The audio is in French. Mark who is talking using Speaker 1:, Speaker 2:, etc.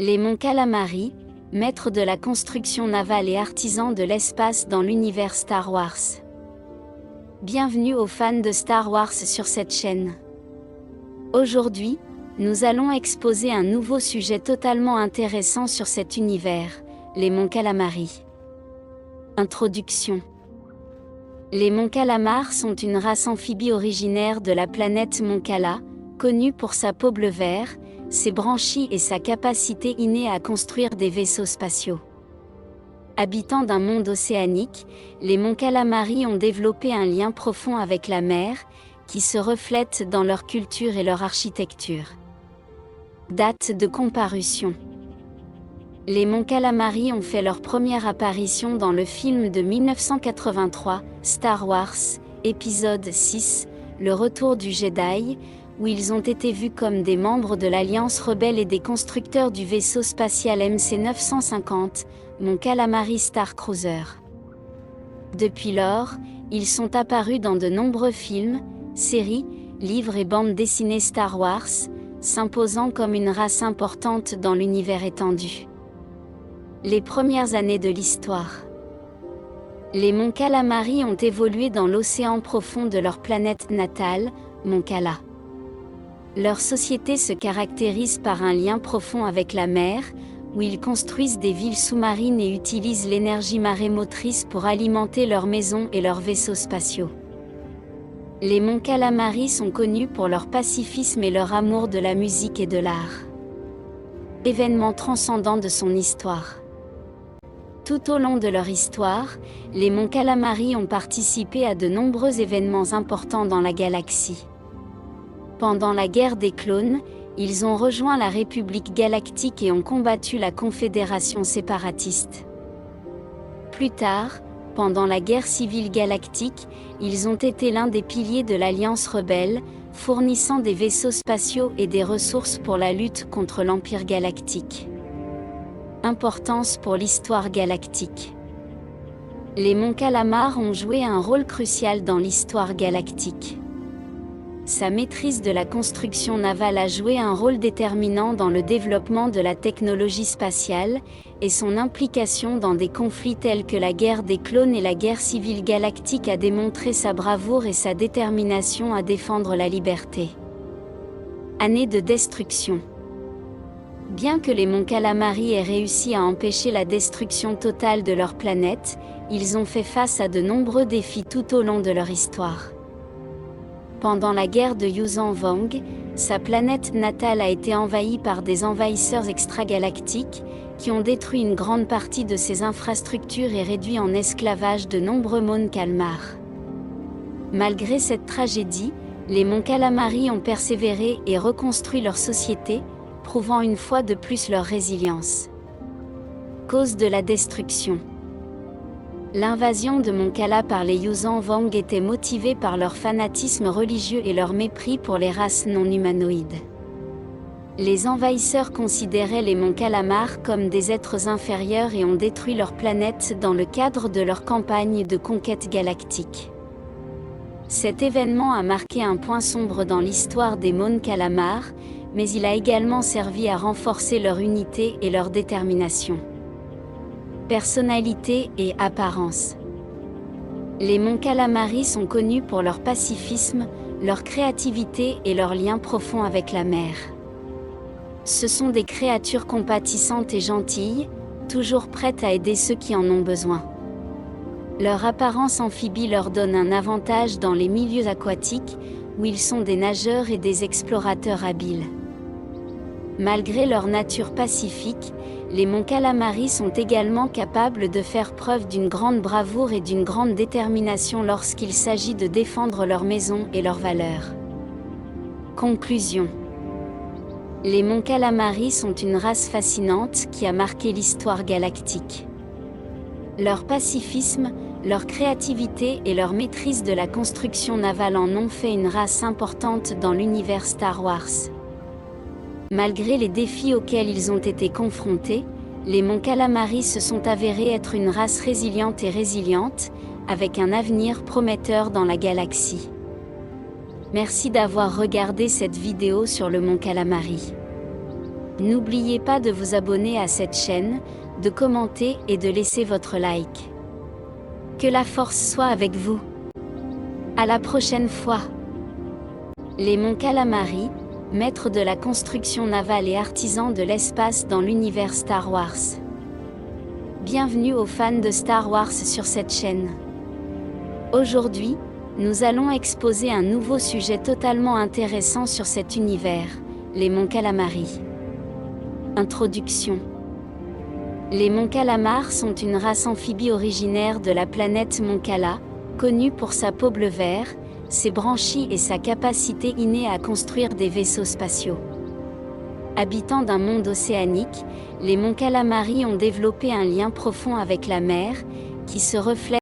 Speaker 1: Les monts Calamari, maîtres de la construction navale et artisans de l'espace dans l'univers Star Wars. Bienvenue aux fans de Star Wars sur cette chaîne. Aujourd'hui, nous allons exposer un nouveau sujet totalement intéressant sur cet univers, les monts Calamari. Introduction. Les monts Calamar sont une race amphibie originaire de la planète Mon Cala, connue pour sa peau bleu vert, ses branchies et sa capacité innée à construire des vaisseaux spatiaux. Habitants d'un monde océanique, les monts Calamari ont développé un lien profond avec la mer, qui se reflète dans leur culture et leur architecture. Date de comparution. Les monts Calamari ont fait leur première apparition dans le film de 1983, Star Wars, épisode 6, Le Retour du Jedi, où ils ont été vus comme des membres de l'Alliance rebelle et des constructeurs du vaisseau spatial MC-950, Mon Calamari Star Cruiser. Depuis lors, ils sont apparus dans de nombreux films, séries, livres et bandes dessinées Star Wars, s'imposant comme une race importante dans l'univers étendu. Les premières années de l'histoire. Les monts Calamari ont évolué dans l'océan profond de leur planète natale, Mon Cala. Leur société se caractérise par un lien profond avec la mer, où ils construisent des villes sous-marines et utilisent l'énergie marémotrice pour alimenter leurs maisons et leurs vaisseaux spatiaux. Les monts Calamari sont connus pour leur pacifisme et leur amour de la musique et de l'art. Événement transcendant de son histoire. Tout au long de leur histoire, les monts Calamari ont participé à de nombreux événements importants dans la galaxie. Pendant la guerre des clones, ils ont rejoint la République galactique et ont combattu la Confédération séparatiste. Plus tard, pendant la guerre civile galactique, ils ont été l'un des piliers de l'Alliance rebelle, fournissant des vaisseaux spatiaux et des ressources pour la lutte contre l'Empire galactique. Importance pour l'histoire galactique. Les monts Calamar ont joué un rôle crucial dans l'histoire galactique. Sa maîtrise de la construction navale a joué un rôle déterminant dans le développement de la technologie spatiale, et son implication dans des conflits tels que la guerre des clones et la guerre civile galactique a démontré sa bravoure et sa détermination à défendre la liberté. Année de destruction. Bien que les monts Calamari aient réussi à empêcher la destruction totale de leur planète, ils ont fait face à de nombreux défis tout au long de leur histoire. Pendant la guerre de Yuuzhan Vong, sa planète natale a été envahie par des envahisseurs extragalactiques, qui ont détruit une grande partie de ses infrastructures et réduit en esclavage de nombreux monts Calamar. Malgré cette tragédie, les monts Calamari ont persévéré et reconstruit leur société, prouvant une fois de plus leur résilience. Cause de la destruction. L'invasion de Mon Cala par les Yuuzhan Vong était motivée par leur fanatisme religieux et leur mépris pour les races non humanoïdes. Les envahisseurs considéraient les monts Calamar comme des êtres inférieurs et ont détruit leur planète dans le cadre de leur campagne de conquête galactique. Cet événement a marqué un point sombre dans l'histoire des monts Calamar, mais il a également servi à renforcer leur unité et leur détermination. Personnalité et apparence. Les monts Calamari sont connus pour leur pacifisme, leur créativité et leur lien profond avec la mer. Ce sont des créatures compatissantes et gentilles, toujours prêtes à aider ceux qui en ont besoin. Leur apparence amphibie leur donne un avantage dans les milieux aquatiques, où ils sont des nageurs et des explorateurs habiles. Malgré leur nature pacifique, les monts Calamari sont également capables de faire preuve d'une grande bravoure et d'une grande détermination lorsqu'il s'agit de défendre leur maison et leurs valeurs. Conclusion. Les monts Calamari sont une race fascinante qui a marqué l'histoire galactique. Leur pacifisme, leur créativité et leur maîtrise de la construction navale en ont fait une race importante dans l'univers Star Wars. Malgré les défis auxquels ils ont été confrontés, les monts Calamari se sont avérés être une race résiliente et résiliente, avec un avenir prometteur dans la galaxie. Merci d'avoir regardé cette vidéo sur le mont Calamari. N'oubliez pas de vous abonner à cette chaîne, de commenter et de laisser votre like. Que la force soit avec vous. À la prochaine fois. Les monts Calamari, maîtres de la construction navale et artisans de l'espace dans l'univers Star Wars. Bienvenue aux fans de Star Wars sur cette chaîne. Aujourd'hui, nous allons exposer un nouveau sujet totalement intéressant sur cet univers, les monts Calamari. Introduction. Les monts Calamar sont une race amphibie originaire de la planète Moncala, connue pour sa peau bleu vert, ses branchies et sa capacité innée à construire des vaisseaux spatiaux. Habitants d'un monde océanique, les monts Calamari ont développé un lien profond avec la mer, qui se reflète